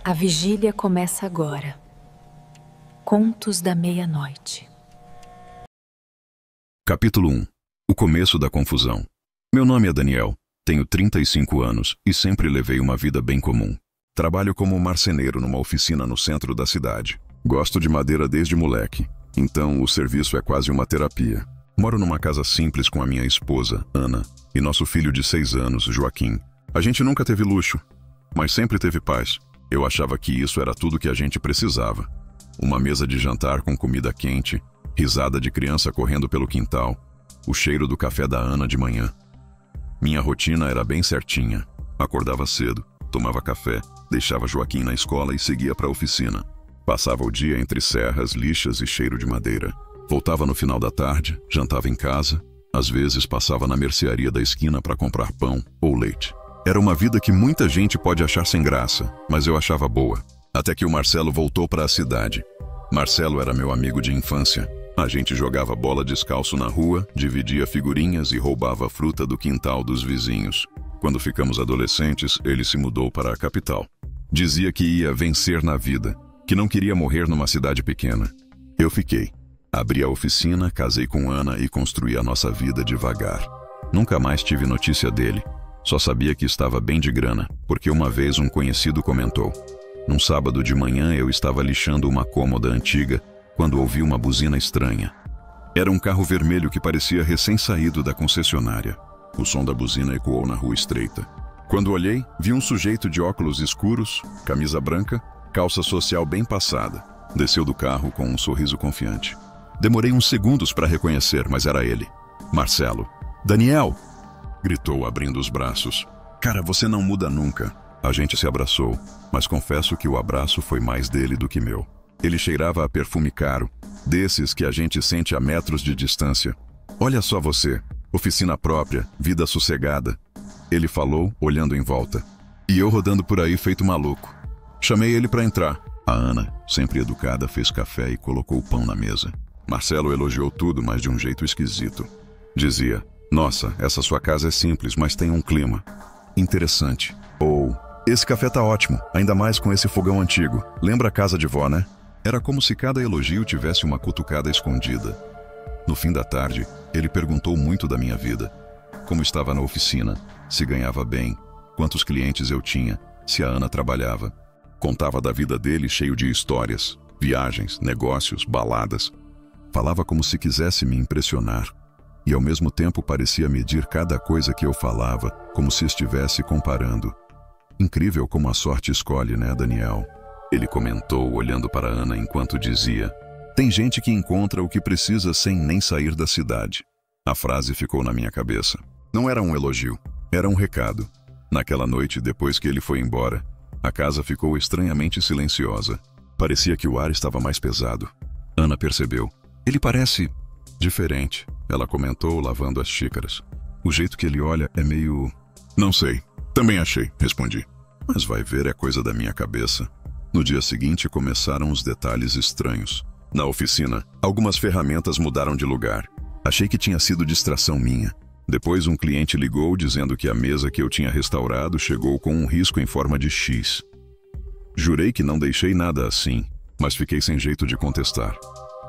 A vigília começa agora. Contos da Meia-Noite. Capítulo 1. O começo da confusão. Meu nome é Daniel, tenho 35 anos e sempre levei uma vida bem comum. Trabalho como marceneiro numa oficina no centro da cidade. Gosto de madeira desde moleque, então o serviço é quase uma terapia. Moro numa casa simples com a minha esposa, Ana, e nosso filho de 6 anos, Joaquim. A gente nunca teve luxo, mas sempre teve paz. Eu achava que isso era tudo que a gente precisava. Uma mesa de jantar com comida quente, risada de criança correndo pelo quintal, o cheiro do café da Ana de manhã. Minha rotina era bem certinha. Acordava cedo, tomava café, deixava Joaquim na escola e seguia para a oficina. Passava o dia entre serras, lixas e cheiro de madeira. Voltava no final da tarde, jantava em casa, às vezes passava na mercearia da esquina para comprar pão ou leite. Era uma vida que muita gente pode achar sem graça, mas eu achava boa. Até que o Marcelo voltou para a cidade. Marcelo era meu amigo de infância. A gente jogava bola descalço na rua, dividia figurinhas e roubava fruta do quintal dos vizinhos. Quando ficamos adolescentes, ele se mudou para a capital. Dizia que ia vencer na vida, que não queria morrer numa cidade pequena. Eu fiquei. Abri a oficina, casei com Ana e construí a nossa vida devagar. Nunca mais tive notícia dele. Só sabia que estava bem de grana, porque uma vez um conhecido comentou. Num sábado de manhã eu estava lixando uma cômoda antiga quando ouvi uma buzina estranha. Era um carro vermelho que parecia recém-saído da concessionária. O som da buzina ecoou na rua estreita. Quando olhei, vi um sujeito de óculos escuros, camisa branca, calça social bem passada. Desceu do carro com um sorriso confiante. Demorei uns segundos para reconhecer, mas era ele. Marcelo. Daniel! Gritou abrindo os braços. Cara, você não muda nunca. A gente se abraçou, mas confesso que o abraço foi mais dele do que meu. Ele cheirava a perfume caro, desses que a gente sente a metros de distância. Olha só você, oficina própria, vida sossegada. Ele falou, olhando em volta. E eu rodando por aí feito maluco. Chamei ele para entrar. A Ana, sempre educada, fez café e colocou o pão na mesa. Marcelo elogiou tudo, mas de um jeito esquisito. Dizia, nossa, essa sua casa é simples, mas tem um clima interessante. Ou, esse café tá ótimo, ainda mais com esse fogão antigo. Lembra a casa de vó, né? Era como se cada elogio tivesse uma cutucada escondida. No fim da tarde, ele perguntou muito da minha vida. Como estava na oficina, se ganhava bem, quantos clientes eu tinha, se a Ana trabalhava. Contava da vida dele cheio de histórias, viagens, negócios, baladas. Falava como se quisesse me impressionar. E ao mesmo tempo parecia medir cada coisa que eu falava, como se estivesse comparando. Incrível como a sorte escolhe, né, Daniel? Ele comentou, olhando para Ana enquanto dizia, tem gente que encontra o que precisa sem nem sair da cidade. A frase ficou na minha cabeça. Não era um elogio, era um recado. Naquela noite, depois que ele foi embora, a casa ficou estranhamente silenciosa. Parecia que o ar estava mais pesado. Ana percebeu. Ele parece diferente, ela comentou, lavando as xícaras. O jeito que ele olha é meio... Não sei, também achei, respondi. Mas vai ver, é coisa da minha cabeça. No dia seguinte começaram os detalhes estranhos. Na oficina, algumas ferramentas mudaram de lugar. Achei que tinha sido distração minha. Depois um cliente ligou dizendo que a mesa que eu tinha restaurado chegou com um risco em forma de X. Jurei que não deixei nada assim, mas fiquei sem jeito de contestar.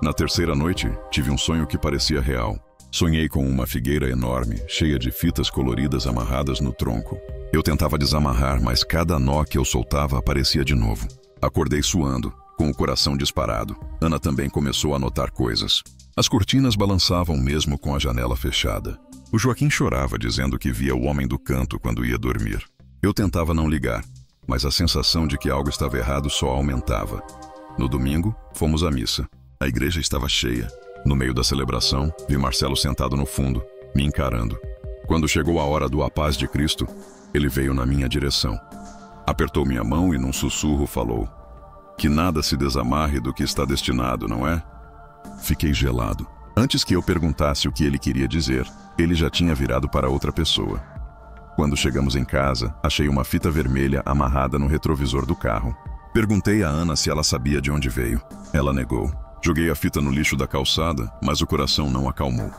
Na terceira noite, tive um sonho que parecia real. Sonhei com uma figueira enorme, cheia de fitas coloridas amarradas no tronco. Eu tentava desamarrar, mas cada nó que eu soltava aparecia de novo. Acordei suando, com o coração disparado. Ana também começou a notar coisas. As cortinas balançavam mesmo com a janela fechada. O Joaquim chorava, dizendo que via o homem do canto quando ia dormir. Eu tentava não ligar, mas a sensação de que algo estava errado só aumentava. No domingo, fomos à missa. A igreja estava cheia. No meio da celebração, vi Marcelo sentado no fundo, me encarando. Quando chegou a hora do A Paz de Cristo, ele veio na minha direção. Apertou minha mão e num sussurro falou, que nada se desamarre do que está destinado, não é? Fiquei gelado. Antes que eu perguntasse o que ele queria dizer, ele já tinha virado para outra pessoa. Quando chegamos em casa, achei uma fita vermelha amarrada no retrovisor do carro. Perguntei a Ana se ela sabia de onde veio. Ela negou. Joguei a fita no lixo da calçada, mas o coração não acalmou.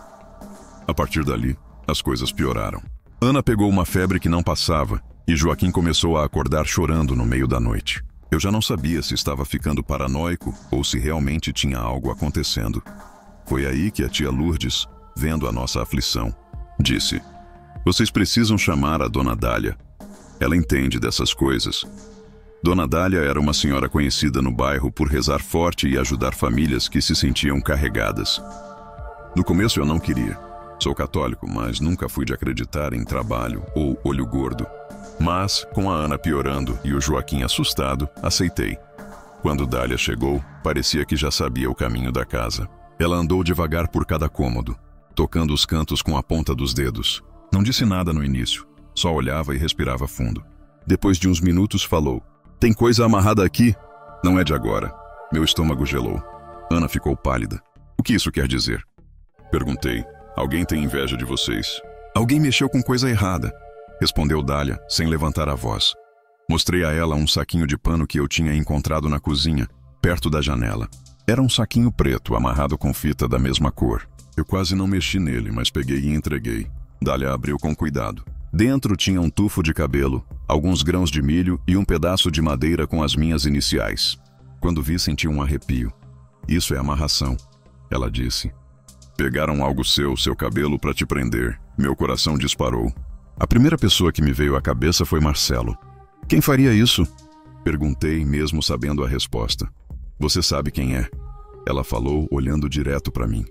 A partir dali, as coisas pioraram. Ana pegou uma febre que não passava e Joaquim começou a acordar chorando no meio da noite. Eu já não sabia se estava ficando paranoico ou se realmente tinha algo acontecendo. Foi aí que a tia Lourdes, vendo a nossa aflição, disse: "Vocês precisam chamar a Dona Dália. Ela entende dessas coisas." Dona Dália era uma senhora conhecida no bairro por rezar forte e ajudar famílias que se sentiam carregadas. No começo eu não queria. Sou católico, mas nunca fui de acreditar em trabalho ou olho gordo. Mas, com a Ana piorando e o Joaquim assustado, aceitei. Quando Dália chegou, parecia que já sabia o caminho da casa. Ela andou devagar por cada cômodo, tocando os cantos com a ponta dos dedos. Não disse nada no início, só olhava e respirava fundo. Depois de uns minutos falou: "Tem coisa amarrada aqui?" "Não é de agora." Meu estômago gelou. Ana ficou pálida. "O que isso quer dizer?" Perguntei. "Alguém tem inveja de vocês." "Alguém mexeu com coisa errada," respondeu Dália, sem levantar a voz. Mostrei a ela um saquinho de pano que eu tinha encontrado na cozinha, perto da janela. Era um saquinho preto, amarrado com fita da mesma cor. Eu quase não mexi nele, mas peguei e entreguei. Dália abriu com cuidado. Dentro tinha um tufo de cabelo, alguns grãos de milho e um pedaço de madeira com as minhas iniciais. Quando vi, senti um arrepio. "Isso é amarração," ela disse. "Pegaram algo seu cabelo para te prender." Meu coração disparou. A primeira pessoa que me veio à cabeça foi Marcelo. "Quem faria isso?" Perguntei, mesmo sabendo a resposta. "Você sabe quem é," ela falou, olhando direto para mim.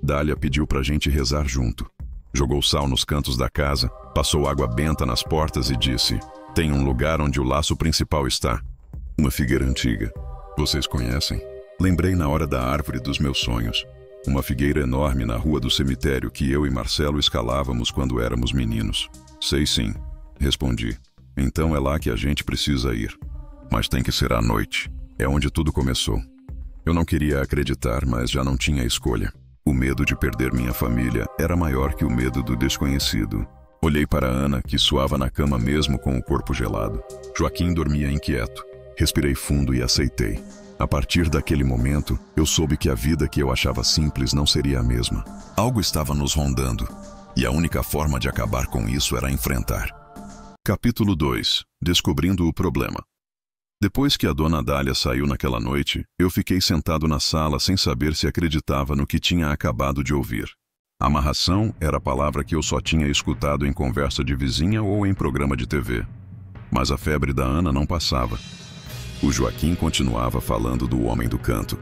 Dália pediu pra gente rezar junto. Jogou sal nos cantos da casa, passou água benta nas portas e disse: "Tem um lugar onde o laço principal está. Uma figueira antiga. Vocês conhecem?" Lembrei na hora da árvore dos meus sonhos. Uma figueira enorme na rua do cemitério que eu e Marcelo escalávamos quando éramos meninos. "Sei sim," respondi. "Então é lá que a gente precisa ir. Mas tem que ser à noite. É onde tudo começou." Eu não queria acreditar, mas já não tinha escolha. O medo de perder minha família era maior que o medo do desconhecido. Olhei para Ana, que suava na cama mesmo com o corpo gelado. Joaquim dormia inquieto. Respirei fundo e aceitei. A partir daquele momento, eu soube que a vida que eu achava simples não seria a mesma. Algo estava nos rondando, e a única forma de acabar com isso era enfrentar. Capítulo 2. Descobrindo o problema. Depois que a Dona Dália saiu naquela noite, eu fiquei sentado na sala sem saber se acreditava no que tinha acabado de ouvir. Amarração era a palavra que eu só tinha escutado em conversa de vizinha ou em programa de TV. Mas a febre da Ana não passava. O Joaquim continuava falando do homem do canto.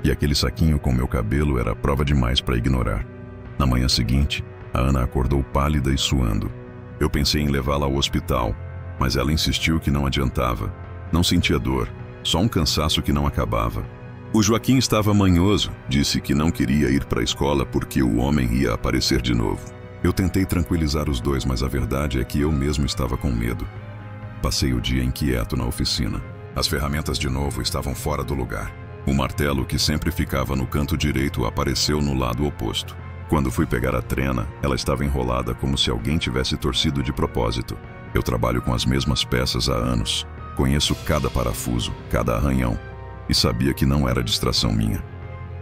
E aquele saquinho com meu cabelo era prova demais para ignorar. Na manhã seguinte, a Ana acordou pálida e suando. Eu pensei em levá-la ao hospital, mas ela insistiu que não adiantava. Não sentia dor, só um cansaço que não acabava. O Joaquim estava manhoso, disse que não queria ir para a escola porque o homem ia aparecer de novo. Eu tentei tranquilizar os dois, mas a verdade é que eu mesmo estava com medo. Passei o dia inquieto na oficina. As ferramentas de novo estavam fora do lugar. O martelo, que sempre ficava no canto direito, apareceu no lado oposto. Quando fui pegar a trena, ela estava enrolada como se alguém tivesse torcido de propósito. Eu trabalho com as mesmas peças há anos. Conheço cada parafuso, cada arranhão. E sabia que não era distração minha.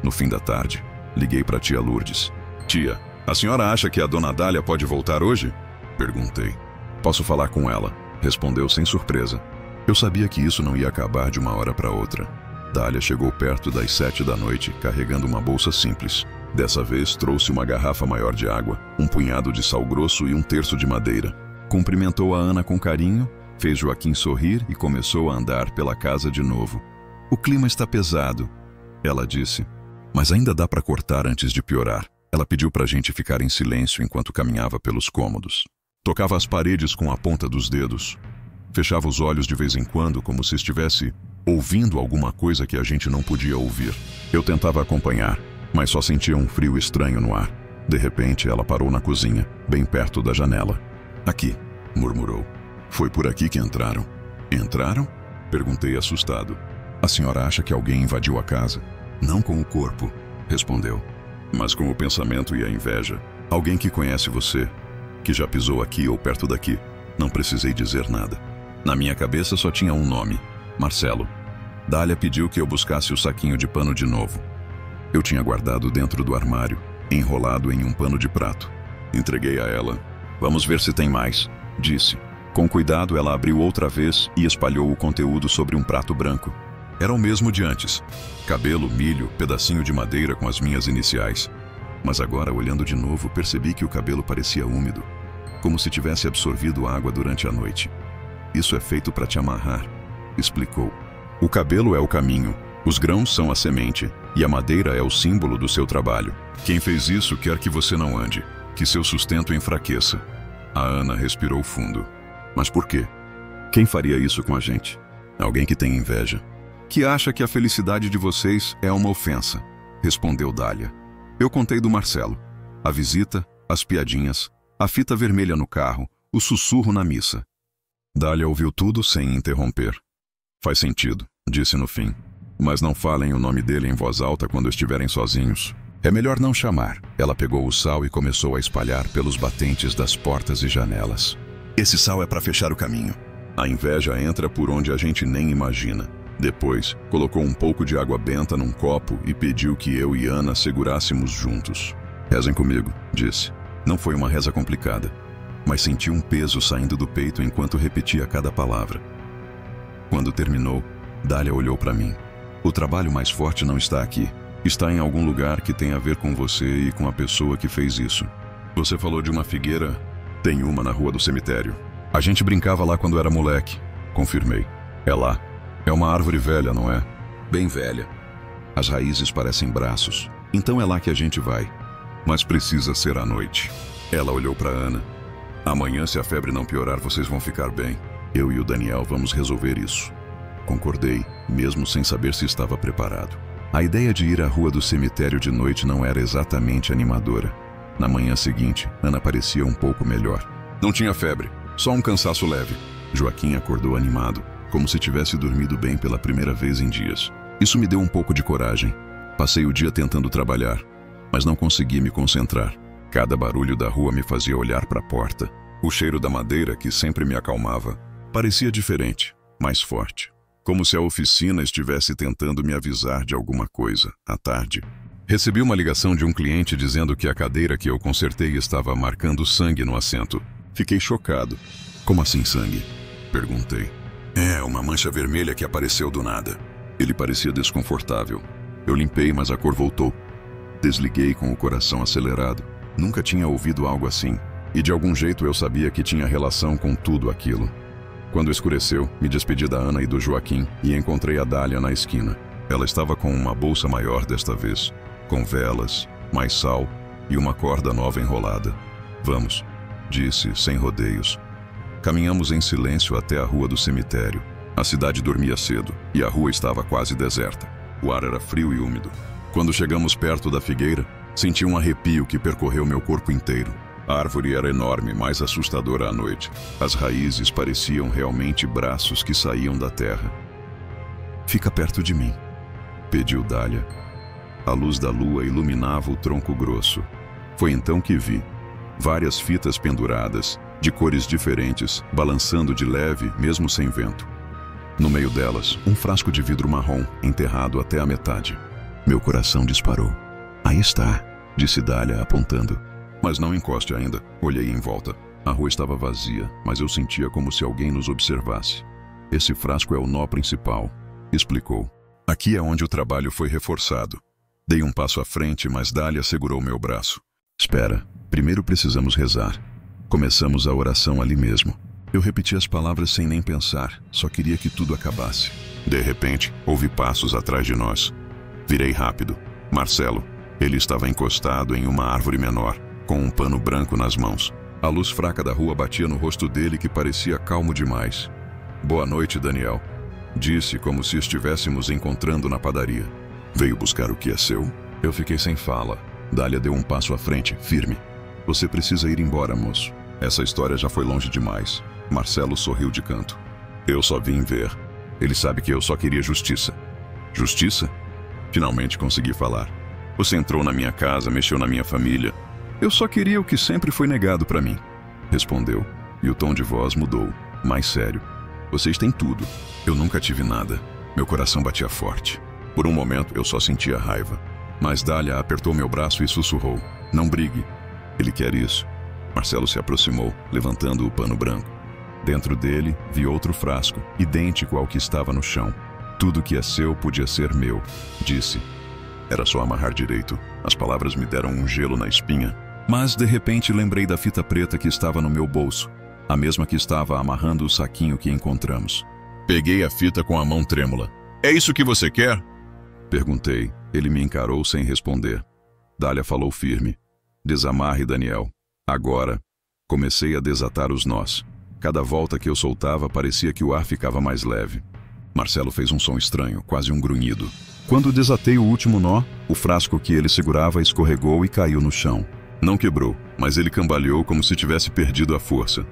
No fim da tarde, liguei para a tia Lourdes. "Tia, a senhora acha que a Dona Dália pode voltar hoje?" Perguntei. "Posso falar com ela?" respondeu sem surpresa. Eu sabia que isso não ia acabar de uma hora para outra. Dália chegou perto das 7 da noite, carregando uma bolsa simples. Dessa vez trouxe uma garrafa maior de água, um punhado de sal grosso e um terço de madeira. Cumprimentou a Ana com carinho, fez Joaquim sorrir e começou a andar pela casa de novo. "O clima está pesado," ela disse. "Mas ainda dá para cortar antes de piorar." Ela pediu para a gente ficar em silêncio enquanto caminhava pelos cômodos. Tocava as paredes com a ponta dos dedos. Fechava os olhos de vez em quando, como se estivesse ouvindo alguma coisa que a gente não podia ouvir. Eu tentava acompanhar, mas só sentia um frio estranho no ar. De repente, ela parou na cozinha, bem perto da janela. "Aqui," murmurou. "Foi por aqui que entraram." "Entraram?" perguntei assustado. "A senhora acha que alguém invadiu a casa?" "Não com o corpo," respondeu, "mas com o pensamento e a inveja. Alguém que conhece você, que já pisou aqui ou perto daqui." Não precisei dizer nada. Na minha cabeça só tinha um nome: Marcelo. Dália pediu que eu buscasse o saquinho de pano de novo. Eu tinha guardado dentro do armário, enrolado em um pano de prato. Entreguei a ela. "Vamos ver se tem mais," disse. Com cuidado, ela abriu outra vez e espalhou o conteúdo sobre um prato branco. Era o mesmo de antes. Cabelo, milho, pedacinho de madeira com as minhas iniciais. Mas agora, olhando de novo, percebi que o cabelo parecia úmido, como se tivesse absorvido água durante a noite. Isso é feito para te amarrar, explicou. O cabelo é o caminho, os grãos são a semente e a madeira é o símbolo do seu trabalho. Quem fez isso quer que você não ande, que seu sustento enfraqueça. A Ana respirou fundo. Mas por quê? Quem faria isso com a gente? Alguém que tem inveja. Que acha que a felicidade de vocês é uma ofensa, respondeu Dália. Eu contei do Marcelo. A visita, as piadinhas, a fita vermelha no carro, o sussurro na missa. Dália ouviu tudo sem interromper. Faz sentido, disse no fim. Mas não falem o nome dele em voz alta quando estiverem sozinhos. É melhor não chamar. Ela pegou o sal e começou a espalhar pelos batentes das portas e janelas. Esse sal é para fechar o caminho. A inveja entra por onde a gente nem imagina. Depois, colocou um pouco de água benta num copo e pediu que eu e Ana segurássemos juntos. Rezem comigo, disse. Não foi uma reza complicada, mas senti um peso saindo do peito enquanto repetia cada palavra. Quando terminou, Dália olhou para mim. O trabalho mais forte não está aqui. Está em algum lugar que tem a ver com você e com a pessoa que fez isso. Você falou de uma figueira? Tem uma na rua do cemitério. A gente brincava lá quando era moleque, confirmei. É lá. É uma árvore velha, não é? Bem velha. As raízes parecem braços. Então é lá que a gente vai. Mas precisa ser à noite. Ela olhou para Ana. Amanhã, se a febre não piorar, vocês vão ficar bem. Eu e o Daniel vamos resolver isso. Concordei, mesmo sem saber se estava preparado. A ideia de ir à rua do cemitério de noite não era exatamente animadora. Na manhã seguinte, Ana parecia um pouco melhor. Não tinha febre, só um cansaço leve. Joaquim acordou animado, como se tivesse dormido bem pela primeira vez em dias. Isso me deu um pouco de coragem. Passei o dia tentando trabalhar, mas não consegui me concentrar. Cada barulho da rua me fazia olhar para a porta. O cheiro da madeira, que sempre me acalmava, parecia diferente, mais forte. Como se a oficina estivesse tentando me avisar de alguma coisa. À tarde, recebi uma ligação de um cliente dizendo que a cadeira que eu consertei estava marcando sangue no assento. Fiquei chocado. Como assim sangue? Perguntei. É, uma mancha vermelha que apareceu do nada. Ele parecia desconfortável. Eu limpei, mas a cor voltou. Desliguei com o coração acelerado. Nunca tinha ouvido algo assim. E de algum jeito eu sabia que tinha relação com tudo aquilo. Quando escureceu, me despedi da Ana e do Joaquim e encontrei a Dália na esquina. Ela estava com uma bolsa maior desta vez, com velas, mais sal e uma corda nova enrolada. Vamos, disse, sem rodeios. Caminhamos em silêncio até a rua do cemitério. A cidade dormia cedo e a rua estava quase deserta. O ar era frio e úmido. Quando chegamos perto da figueira, senti um arrepio que percorreu meu corpo inteiro. A árvore era enorme, mais assustadora à noite. As raízes pareciam realmente braços que saíam da terra. Fica perto de mim, pediu Dália. A luz da lua iluminava o tronco grosso. Foi então que vi várias fitas penduradas, de cores diferentes, balançando de leve, mesmo sem vento. No meio delas, um frasco de vidro marrom, enterrado até a metade. Meu coração disparou. Aí está, disse Dália, apontando. Mas não encoste ainda. Olhei em volta. A rua estava vazia, mas eu sentia como se alguém nos observasse. Esse frasco é o nó principal, explicou. Aqui é onde o trabalho foi reforçado. Dei um passo à frente, mas Dália segurou meu braço. Espera, primeiro precisamos rezar. Começamos a oração ali mesmo. Eu repeti as palavras sem nem pensar, só queria que tudo acabasse. De repente, ouvi passos atrás de nós. Virei rápido. Marcelo. Ele estava encostado em uma árvore menor, com um pano branco nas mãos. A luz fraca da rua batia no rosto dele que parecia calmo demais. Boa noite, Daniel, disse como se estivéssemos encontrando na padaria. Veio buscar o que é seu? Eu fiquei sem fala. Dália deu um passo à frente, firme. Você precisa ir embora, moço. Essa história já foi longe demais. Marcelo sorriu de canto. Eu só vim ver. Ele sabe que eu só queria justiça. Justiça? Finalmente consegui falar. Você entrou na minha casa, mexeu na minha família. Eu só queria o que sempre foi negado para mim. Respondeu, e o tom de voz mudou, mais sério. Vocês têm tudo. Eu nunca tive nada. Meu coração batia forte. Por um momento eu só sentia raiva. Mas Dália apertou meu braço e sussurrou. Não brigue. Ele quer isso. Marcelo se aproximou, levantando o pano branco. Dentro dele, vi outro frasco, idêntico ao que estava no chão. Tudo que é seu podia ser meu, disse. Era só amarrar direito. As palavras me deram um gelo na espinha. Mas, de repente, lembrei da fita preta que estava no meu bolso, a mesma que estava amarrando o saquinho que encontramos. Peguei a fita com a mão trêmula. É isso que você quer? Perguntei. Ele me encarou sem responder. Dália falou firme. Desamarre, Daniel. Agora. Comecei a desatar os nós. Cada volta que eu soltava parecia que o ar ficava mais leve. Marcelo fez um som estranho, quase um grunhido. Quando desatei o último nó, o frasco que ele segurava escorregou e caiu no chão. Não quebrou, mas ele cambaleou como se tivesse perdido a força.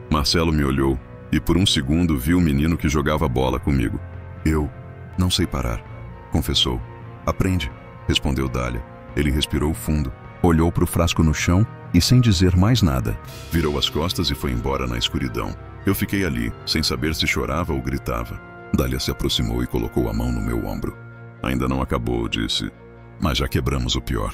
Marcelo me olhou e por um segundo viu o menino que jogava bola comigo. Eu não sei parar, confessou. Aprende, respondeu Dália. Ele respirou fundo, olhou para o frasco no chão e, sem dizer mais nada, virou as costas e foi embora na escuridão. Eu fiquei ali, sem saber se chorava ou gritava. Dália se aproximou e colocou a mão no meu ombro. Ainda não acabou, disse, mas já quebramos o pior.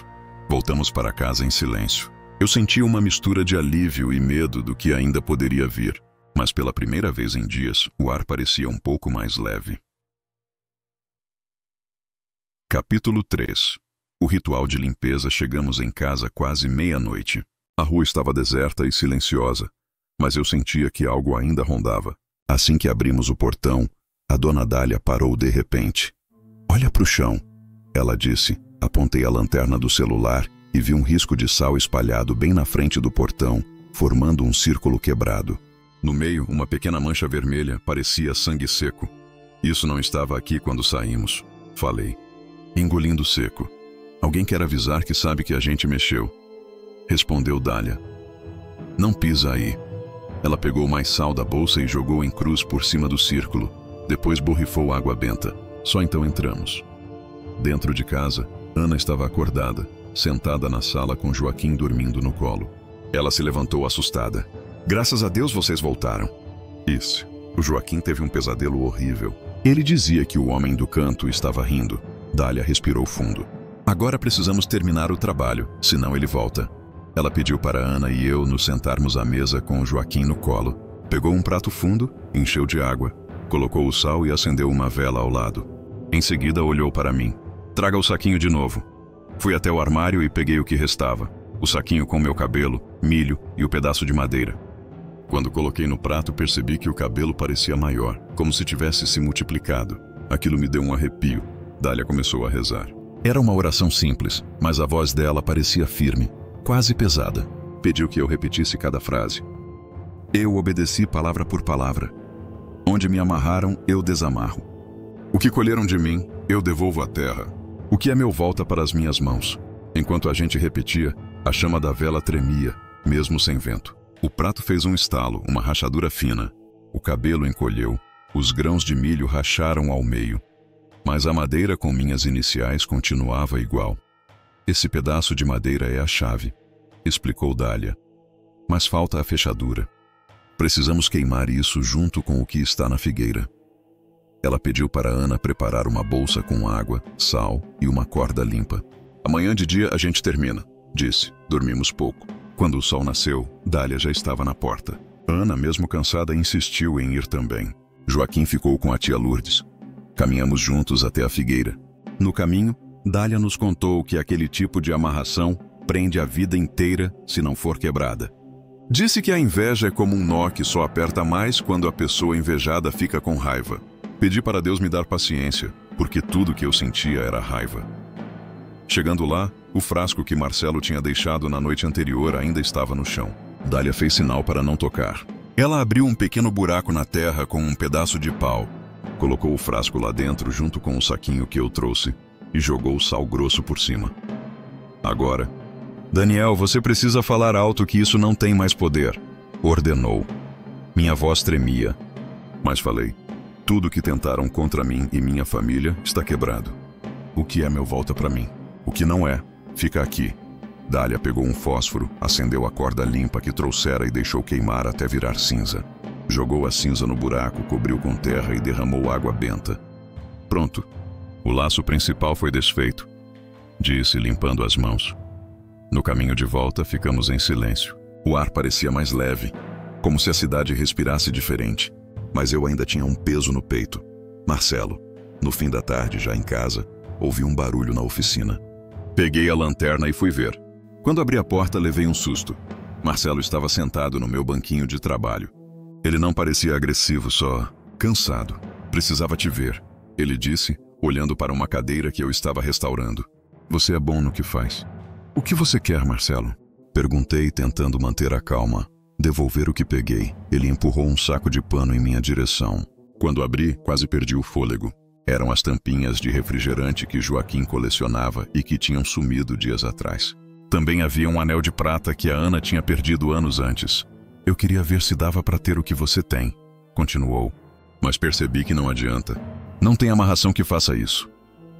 Voltamos para casa em silêncio. Eu sentia uma mistura de alívio e medo do que ainda poderia vir, mas pela primeira vez em dias, o ar parecia um pouco mais leve. Capítulo 3. O ritual de limpeza. Chegamos em casa quase meia-noite. A rua estava deserta e silenciosa, mas eu sentia que algo ainda rondava. Assim que abrimos o portão, a dona Dália parou de repente. Olha para o chão, ela disse. Apontei a lanterna do celular e vi um risco de sal espalhado bem na frente do portão, formando um círculo quebrado. No meio, uma pequena mancha vermelha, parecia sangue seco. Isso não estava aqui quando saímos, falei, engolindo seco. Alguém quer avisar que sabe que a gente mexeu, respondeu Dália. Não pisa aí. Ela pegou mais sal da bolsa e jogou em cruz por cima do círculo. Depois borrifou água benta. Só então entramos. Dentro de casa, Ana estava acordada, sentada na sala com Joaquim dormindo no colo. Ela se levantou assustada. Graças a Deus vocês voltaram. Disse. O Joaquim teve um pesadelo horrível. Ele dizia que o homem do canto estava rindo. Dália respirou fundo. Agora precisamos terminar o trabalho, senão ele volta. Ela pediu para Ana e eu nos sentarmos à mesa com o Joaquim no colo. Pegou um prato fundo, encheu de água, colocou o sal e acendeu uma vela ao lado. Em seguida olhou para mim. Traga o saquinho de novo. Fui até o armário e peguei o que restava. O saquinho com meu cabelo, milho e o pedaço de madeira. Quando coloquei no prato, percebi que o cabelo parecia maior, como se tivesse se multiplicado. Aquilo me deu um arrepio. Dália começou a rezar. Era uma oração simples, mas a voz dela parecia firme, quase pesada. Pediu que eu repetisse cada frase. Eu obedeci palavra por palavra. Onde me amarraram, eu desamarro. O que colheram de mim, eu devolvo à terra. O que é meu volta para as minhas mãos. Enquanto a gente repetia, a chama da vela tremia, mesmo sem vento. O prato fez um estalo, uma rachadura fina. O cabelo encolheu, os grãos de milho racharam ao meio. Mas a madeira com minhas iniciais continuava igual. Esse pedaço de madeira é a chave, explicou Dália. Mas falta a fechadura. Precisamos queimar isso junto com o que está na figueira. Ela pediu para Ana preparar uma bolsa com água, sal e uma corda limpa. Amanhã de dia a gente termina, disse. Dormimos pouco. Quando o sol nasceu, Dália já estava na porta. Ana, mesmo cansada, insistiu em ir também. Joaquim ficou com a tia Lourdes. Caminhamos juntos até a figueira. No caminho, Dália nos contou que aquele tipo de amarração prende a vida inteira se não for quebrada. Disse que a inveja é como um nó que só aperta mais quando a pessoa invejada fica com raiva. Pedi para Deus me dar paciência, porque tudo que eu sentia era raiva. Chegando lá, o frasco que Marcelo tinha deixado na noite anterior ainda estava no chão. Dália fez sinal para não tocar. Ela abriu um pequeno buraco na terra com um pedaço de pau, colocou o frasco lá dentro junto com o saquinho que eu trouxe e jogou o sal grosso por cima. Agora, Daniel, você precisa falar alto que isso não tem mais poder, ordenou. Minha voz tremia, mas falei. Tudo que tentaram contra mim e minha família está quebrado. O que é meu volta para mim? O que não é, fica aqui. Dália pegou um fósforo, acendeu a corda limpa que trouxera e deixou queimar até virar cinza. Jogou a cinza no buraco, cobriu com terra e derramou água benta. Pronto. O laço principal foi desfeito, disse, limpando as mãos. No caminho de volta, ficamos em silêncio. O ar parecia mais leve, como se a cidade respirasse diferente. Mas eu ainda tinha um peso no peito. Marcelo. No fim da tarde, já em casa, ouvi um barulho na oficina. Peguei a lanterna e fui ver. Quando abri a porta, levei um susto. Marcelo estava sentado no meu banquinho de trabalho. Ele não parecia agressivo, só cansado. Precisava te ver, ele disse, olhando para uma cadeira que eu estava restaurando. Você é bom no que faz. O que você quer, Marcelo? Perguntei, tentando manter a calma. Devolver o que peguei. Ele empurrou um saco de pano em minha direção. Quando abri, quase perdi o fôlego. Eram as tampinhas de refrigerante que Joaquim colecionava e que tinham sumido dias atrás. Também havia um anel de prata que a Ana tinha perdido anos antes. Eu queria ver se dava para ter o que você tem, continuou. Mas percebi que não adianta. Não tem amarração que faça isso.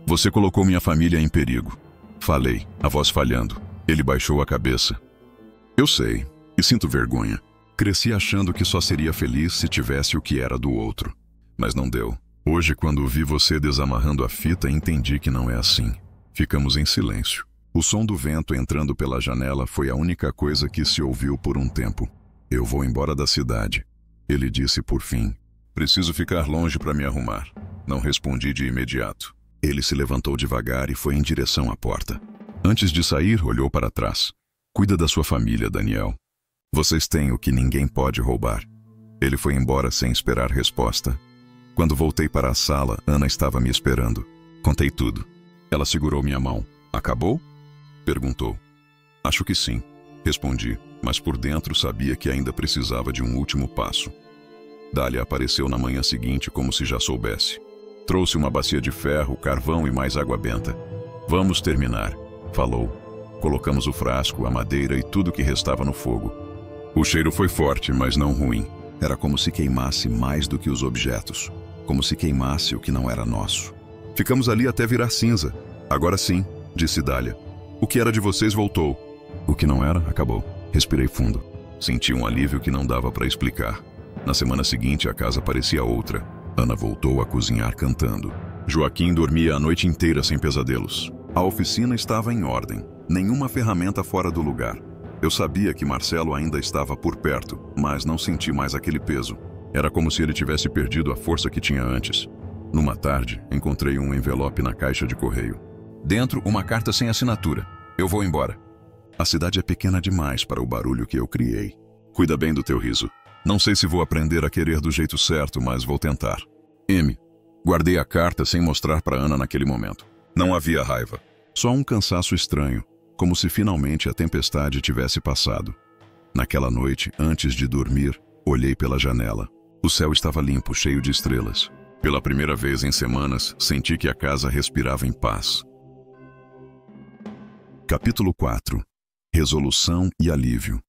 Você colocou minha família em perigo. Falei, a voz falhando. Ele baixou a cabeça. Eu sei, e sinto vergonha. Cresci achando que só seria feliz se tivesse o que era do outro. Mas não deu. Hoje, quando vi você desamarrando a fita, entendi que não é assim. Ficamos em silêncio. O som do vento entrando pela janela foi a única coisa que se ouviu por um tempo. Eu vou embora da cidade. Ele disse por fim. Preciso ficar longe para me arrumar. Não respondi de imediato. Ele se levantou devagar e foi em direção à porta. Antes de sair, olhou para trás. Cuida da sua família, Daniel. Vocês têm o que ninguém pode roubar. Ele foi embora sem esperar resposta. Quando voltei para a sala, Ana estava me esperando. Contei tudo. Ela segurou minha mão. Acabou? Perguntou. Acho que sim, respondi, mas por dentro sabia que ainda precisava de um último passo. Dália apareceu na manhã seguinte como se já soubesse. Trouxe uma bacia de ferro, carvão e mais água benta. Vamos terminar, falou. Colocamos o frasco, a madeira e tudo que restava no fogo. O cheiro foi forte, mas não ruim. Era como se queimasse mais do que os objetos. Como se queimasse o que não era nosso. Ficamos ali até virar cinza. Agora sim, disse Dália. O que era de vocês voltou. O que não era, acabou. Respirei fundo. Senti um alívio que não dava para explicar. Na semana seguinte, a casa parecia outra. Ana voltou a cozinhar cantando. Joaquim dormia a noite inteira sem pesadelos. A oficina estava em ordem. Nenhuma ferramenta fora do lugar. Eu sabia que Marcelo ainda estava por perto, mas não senti mais aquele peso. Era como se ele tivesse perdido a força que tinha antes. Numa tarde, encontrei um envelope na caixa de correio. Dentro, uma carta sem assinatura. Eu vou embora. A cidade é pequena demais para o barulho que eu criei. Cuida bem do teu riso. Não sei se vou aprender a querer do jeito certo, mas vou tentar. M. Guardei a carta sem mostrar para Ana naquele momento. Não havia raiva. Só um cansaço estranho, como se finalmente a tempestade tivesse passado. Naquela noite, antes de dormir, olhei pela janela. O céu estava limpo, cheio de estrelas. Pela primeira vez em semanas, senti que a casa respirava em paz. Capítulo 4. Resolução e alívio.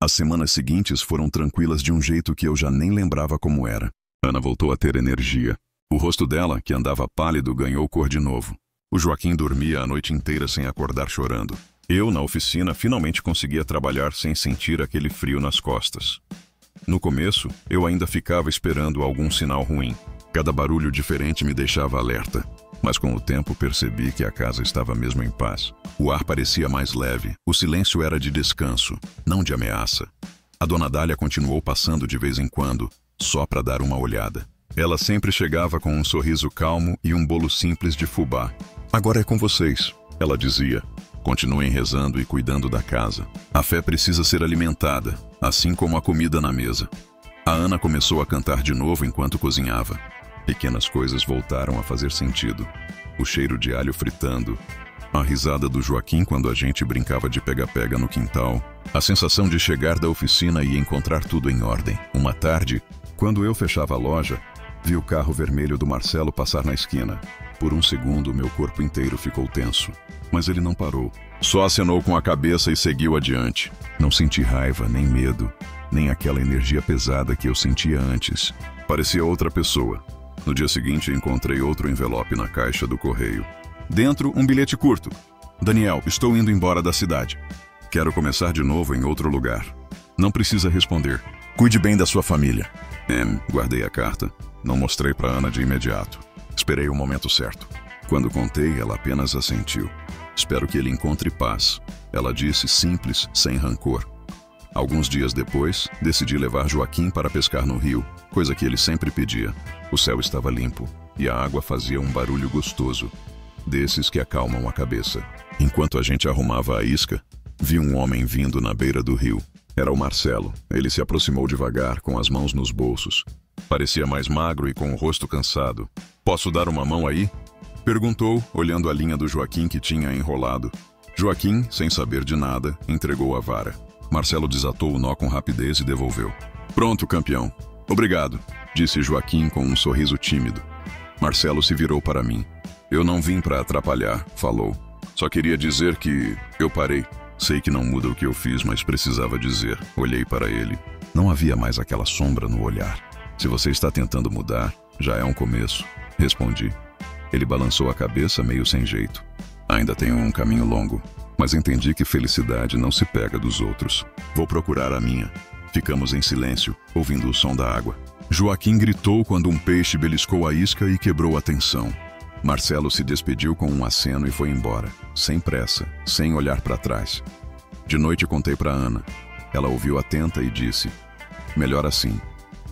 As semanas seguintes foram tranquilas de um jeito que eu já nem lembrava como era. Ana voltou a ter energia. O rosto dela, que andava pálido, ganhou cor de novo. O Joaquim dormia a noite inteira sem acordar chorando. Eu, na oficina, finalmente conseguia trabalhar sem sentir aquele frio nas costas. No começo, eu ainda ficava esperando algum sinal ruim. Cada barulho diferente me deixava alerta. Mas com o tempo percebi que a casa estava mesmo em paz. O ar parecia mais leve, o silêncio era de descanso, não de ameaça. A dona Dália continuou passando de vez em quando, só para dar uma olhada. Ela sempre chegava com um sorriso calmo e um bolo simples de fubá. Agora é com vocês, ela dizia. Continuem rezando e cuidando da casa. A fé precisa ser alimentada, assim como a comida na mesa. A Ana começou a cantar de novo enquanto cozinhava. Pequenas coisas voltaram a fazer sentido. O cheiro de alho fritando, a risada do Joaquim quando a gente brincava de pega-pega no quintal, a sensação de chegar da oficina e encontrar tudo em ordem. Uma tarde, quando eu fechava a loja, vi o carro vermelho do Marcelo passar na esquina. Por um segundo, meu corpo inteiro ficou tenso. Mas ele não parou. Só acenou com a cabeça e seguiu adiante. Não senti raiva, nem medo, nem aquela energia pesada que eu sentia antes. Parecia outra pessoa. No dia seguinte, encontrei outro envelope na caixa do correio. Dentro, um bilhete curto. Daniel, estou indo embora da cidade. Quero começar de novo em outro lugar. Não precisa responder. Cuide bem da sua família. Guardei a carta. Não mostrei para Ana de imediato. Esperei o momento certo. Quando contei, ela apenas assentiu. Espero que ele encontre paz. Ela disse simples, sem rancor. Alguns dias depois, decidi levar Joaquim para pescar no rio, coisa que ele sempre pedia. O céu estava limpo e a água fazia um barulho gostoso, desses que acalmam a cabeça. Enquanto a gente arrumava a isca, vi um homem vindo na beira do rio. Era o Marcelo. Ele se aproximou devagar, com as mãos nos bolsos. Parecia mais magro e com o rosto cansado. "Posso dar uma mão aí?" perguntou, olhando a linha do Joaquim que tinha enrolado. Joaquim, sem saber de nada, entregou a vara. Marcelo desatou o nó com rapidez e devolveu. "Pronto, campeão. Obrigado", disse Joaquim com um sorriso tímido. Marcelo se virou para mim. "Eu não vim para atrapalhar", falou. "Só queria dizer que eu parei. Sei que não muda o que eu fiz, mas precisava dizer." Olhei para ele. Não havia mais aquela sombra no olhar. "Se você está tentando mudar, já é um começo", respondi. Ele balançou a cabeça meio sem jeito. "Ainda tenho um caminho longo, mas entendi que felicidade não se pega dos outros. Vou procurar a minha." Ficamos em silêncio, ouvindo o som da água. Joaquim gritou quando um peixe beliscou a isca e quebrou a tensão. Marcelo se despediu com um aceno e foi embora, sem pressa, sem olhar para trás. De noite contei para Ana. Ela ouviu atenta e disse: "Melhor assim.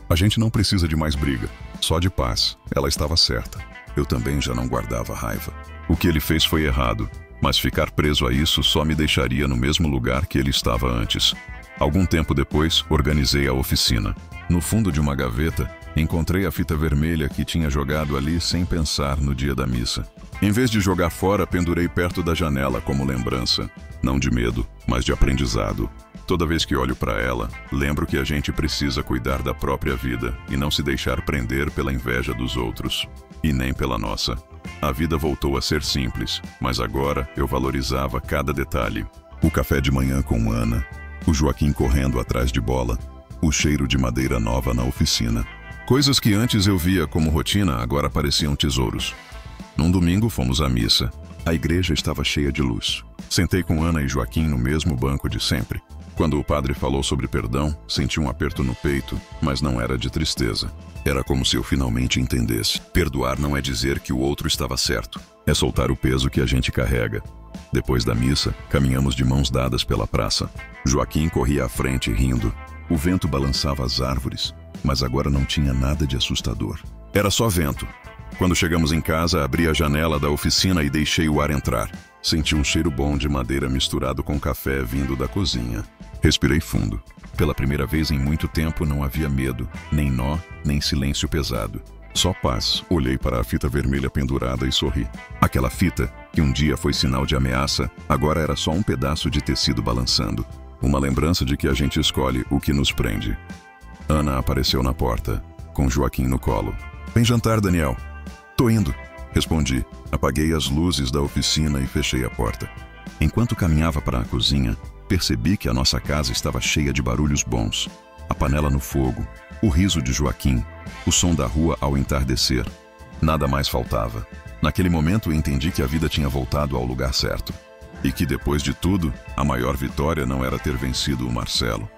A gente não precisa de mais briga, só de paz." Ela estava certa. Eu também já não guardava raiva. O que ele fez foi errado, mas ficar preso a isso só me deixaria no mesmo lugar que ele estava antes. Algum tempo depois, organizei a oficina. No fundo de uma gaveta, encontrei a fita vermelha que tinha jogado ali sem pensar no dia da missa. Em vez de jogar fora, pendurei perto da janela como lembrança. Não de medo, mas de aprendizado. Toda vez que olho para ela, lembro que a gente precisa cuidar da própria vida e não se deixar prender pela inveja dos outros. E nem pela nossa. A vida voltou a ser simples, mas agora eu valorizava cada detalhe. O café de manhã com Ana, o Joaquim correndo atrás de bola, o cheiro de madeira nova na oficina. Coisas que antes eu via como rotina agora pareciam tesouros. Num domingo fomos à missa. A igreja estava cheia de luz. Sentei com Ana e Joaquim no mesmo banco de sempre. Quando o padre falou sobre perdão, senti um aperto no peito, mas não era de tristeza. Era como se eu finalmente entendesse. Perdoar não é dizer que o outro estava certo. É soltar o peso que a gente carrega. Depois da missa, caminhamos de mãos dadas pela praça. Joaquim corria à frente rindo. O vento balançava as árvores, mas agora não tinha nada de assustador. Era só vento. Quando chegamos em casa, abri a janela da oficina e deixei o ar entrar. Senti um cheiro bom de madeira misturado com café vindo da cozinha. Respirei fundo. Pela primeira vez em muito tempo não havia medo, nem nó, nem silêncio pesado. Só paz. Olhei para a fita vermelha pendurada e sorri. Aquela fita, que um dia foi sinal de ameaça, agora era só um pedaço de tecido balançando. Uma lembrança de que a gente escolhe o que nos prende. Ana apareceu na porta, com Joaquim no colo. "Vem jantar, Daniel." "Tô indo", respondi. Apaguei as luzes da oficina e fechei a porta. Enquanto caminhava para a cozinha, percebi que a nossa casa estava cheia de barulhos bons. A panela no fogo, o riso de Joaquim, o som da rua ao entardecer. Nada mais faltava. Naquele momento entendi que a vida tinha voltado ao lugar certo. E que depois de tudo, a maior vitória não era ter vencido o Marcelo,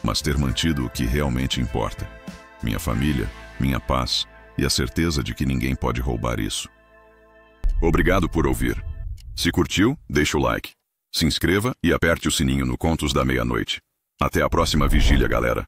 mas ter mantido o que realmente importa. Minha família, minha paz e a certeza de que ninguém pode roubar isso. Obrigado por ouvir. Se curtiu, deixa o like. Se inscreva e aperte o sininho no Contos da Meia-Noite. Até a próxima vigília, galera.